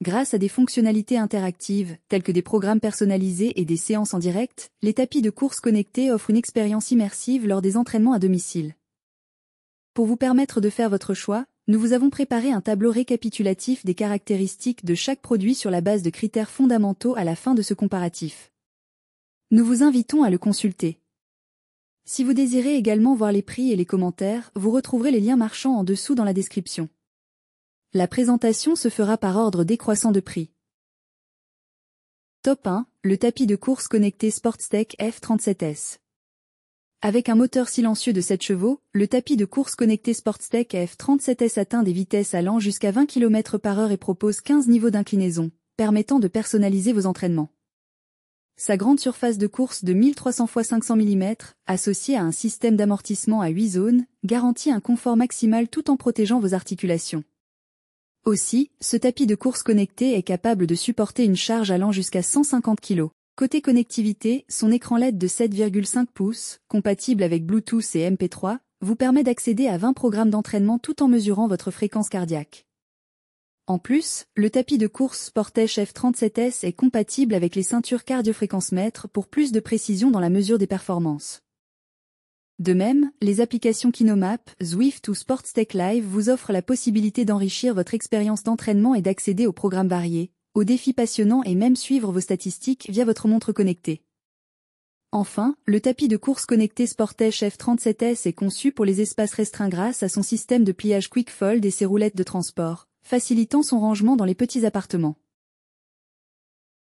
Grâce à des fonctionnalités interactives, telles que des programmes personnalisés et des séances en direct, les tapis de course connectés offrent une expérience immersive lors des entraînements à domicile. Pour vous permettre de faire votre choix, nous vous avons préparé un tableau récapitulatif des caractéristiques de chaque produit sur la base de critères fondamentaux à la fin de ce comparatif. Nous vous invitons à le consulter. Si vous désirez également voir les prix et les commentaires, vous retrouverez les liens marchands en dessous dans la description. La présentation se fera par ordre décroissant de prix. Top 1, le tapis de course connecté Sportstech F37S. Avec un moteur silencieux de 7 chevaux, le tapis de course connecté Sportstech F37S atteint des vitesses allant jusqu'à 20 km/h et propose 15 niveaux d'inclinaison, permettant de personnaliser vos entraînements. Sa grande surface de course de 1300 x 500 mm, associée à un système d'amortissement à 8 zones, garantit un confort maximal tout en protégeant vos articulations. Aussi, ce tapis de course connecté est capable de supporter une charge allant jusqu'à 150 kg. Côté connectivité, son écran LED de 7,5 pouces, compatible avec Bluetooth et MP3, vous permet d'accéder à 20 programmes d'entraînement tout en mesurant votre fréquence cardiaque. En plus, le tapis de course Sportstech F37S est compatible avec les ceintures cardiofréquencemètre pour plus de précision dans la mesure des performances. De même, les applications KinoMap, Zwift ou Sportstech Live vous offrent la possibilité d'enrichir votre expérience d'entraînement et d'accéder aux programmes variés, aux défis passionnants et même suivre vos statistiques via votre montre connectée. Enfin, le tapis de course connecté Sportstech F37S est conçu pour les espaces restreints grâce à son système de pliage Quick Fold et ses roulettes de transport, facilitant son rangement dans les petits appartements.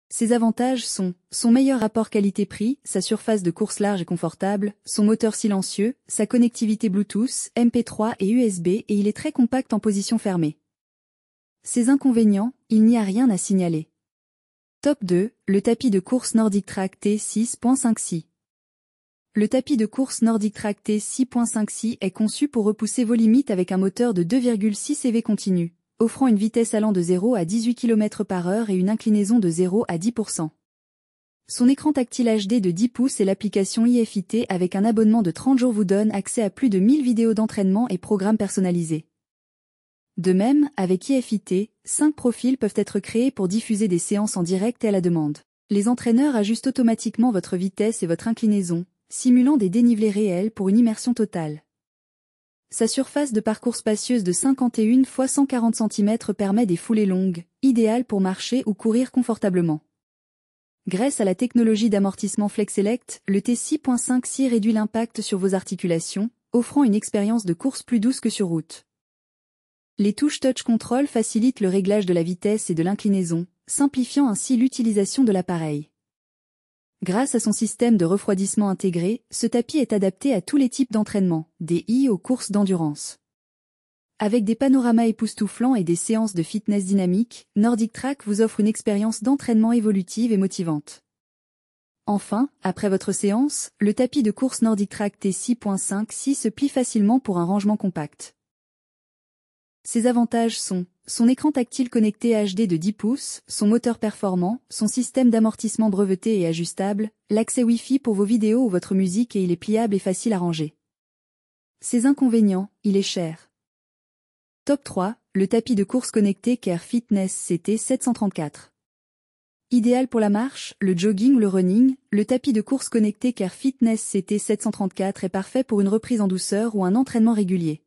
Ses avantages sont son meilleur rapport qualité-prix, sa surface de course large et confortable, son moteur silencieux, sa connectivité Bluetooth, MP3 et USB et il est très compact en position fermée. Ses inconvénients, il n'y a rien à signaler. Top 2, le tapis de course NordicTrack T6.5 Le tapis de course NordicTrack T6.5 est conçu pour repousser vos limites avec un moteur de 2,6 CV continu, offrant une vitesse allant de 0 à 18 km/h et une inclinaison de 0 à 10%. Son écran tactile HD de 10 pouces et l'application iFit avec un abonnement de 30 jours vous donne accès à plus de 1000 vidéos d'entraînement et programmes personnalisés. De même, avec iFit, 5 profils peuvent être créés pour diffuser des séances en direct et à la demande. Les entraîneurs ajustent automatiquement votre vitesse et votre inclinaison, simulant des dénivelés réels pour une immersion totale. Sa surface de parcours spacieuse de 51 x 140 cm permet des foulées longues, idéales pour marcher ou courir confortablement. Grâce à la technologie d'amortissement FlexSelect, le T6.5 réduit l'impact sur vos articulations, offrant une expérience de course plus douce que sur route. Les touches Touch Control facilitent le réglage de la vitesse et de l'inclinaison, simplifiant ainsi l'utilisation de l'appareil. Grâce à son système de refroidissement intégré, ce tapis est adapté à tous les types d'entraînement, des aux courses d'endurance. Avec des panoramas époustouflants et des séances de fitness dynamique, NordicTrack vous offre une expérience d'entraînement évolutive et motivante. Enfin, après votre séance, le tapis de course NordicTrack T6.5 se plie facilement pour un rangement compact. Ses avantages sont son écran tactile connecté HD de 10 pouces, son moteur performant, son système d'amortissement breveté et ajustable, l'accès Wi-Fi pour vos vidéos ou votre musique et il est pliable et facile à ranger. Ses inconvénients, il est cher. Top 3, le tapis de course connecté Care Fitness CT 734. Idéal pour la marche, le jogging ou le running, le tapis de course connecté Care Fitness CT 734 est parfait pour une reprise en douceur ou un entraînement régulier.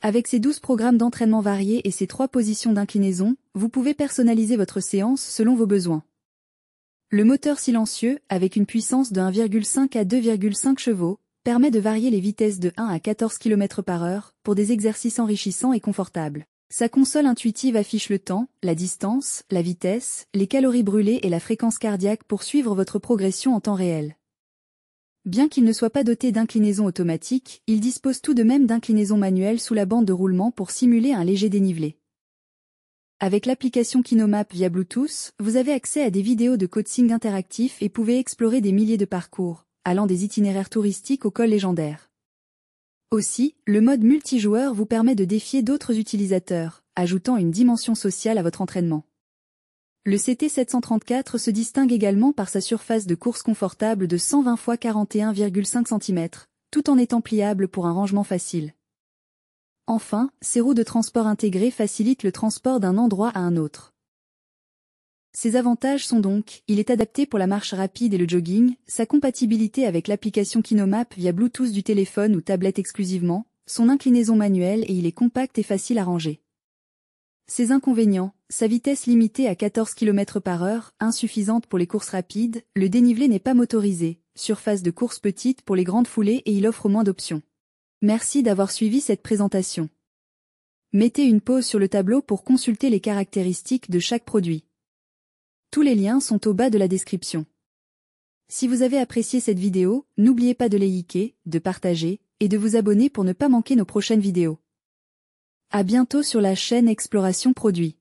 Avec ses 12 programmes d'entraînement variés et ses 3 positions d'inclinaison, vous pouvez personnaliser votre séance selon vos besoins. Le moteur silencieux, avec une puissance de 1,5 à 2,5 chevaux, permet de varier les vitesses de 1 à 14 km/h pour des exercices enrichissants et confortables. Sa console intuitive affiche le temps, la distance, la vitesse, les calories brûlées et la fréquence cardiaque pour suivre votre progression en temps réel. Bien qu'il ne soit pas doté d'inclinaison automatique, il dispose tout de même d'inclinaison manuelle sous la bande de roulement pour simuler un léger dénivelé. Avec l'application KinoMap via Bluetooth, vous avez accès à des vidéos de coaching interactif et pouvez explorer des milliers de parcours, allant des itinéraires touristiques aux cols légendaires. Aussi, le mode multijoueur vous permet de défier d'autres utilisateurs, ajoutant une dimension sociale à votre entraînement. Le CT734 se distingue également par sa surface de course confortable de 120 x 41,5 cm, tout en étant pliable pour un rangement facile. Enfin, ses roues de transport intégrées facilitent le transport d'un endroit à un autre. Ses avantages sont donc, il est adapté pour la marche rapide et le jogging, sa compatibilité avec l'application KinoMap via Bluetooth du téléphone ou tablette exclusivement, son inclinaison manuelle et il est compact et facile à ranger. Ses inconvénients, sa vitesse limitée à 14 km/h, insuffisante pour les courses rapides, le dénivelé n'est pas motorisé, surface de course petite pour les grandes foulées et il offre moins d'options. Merci d'avoir suivi cette présentation. Mettez une pause sur le tableau pour consulter les caractéristiques de chaque produit. Tous les liens sont au bas de la description. Si vous avez apprécié cette vidéo, n'oubliez pas de liker, de partager, et de vous abonner pour ne pas manquer nos prochaines vidéos. À bientôt sur la chaîne Exploration Produits.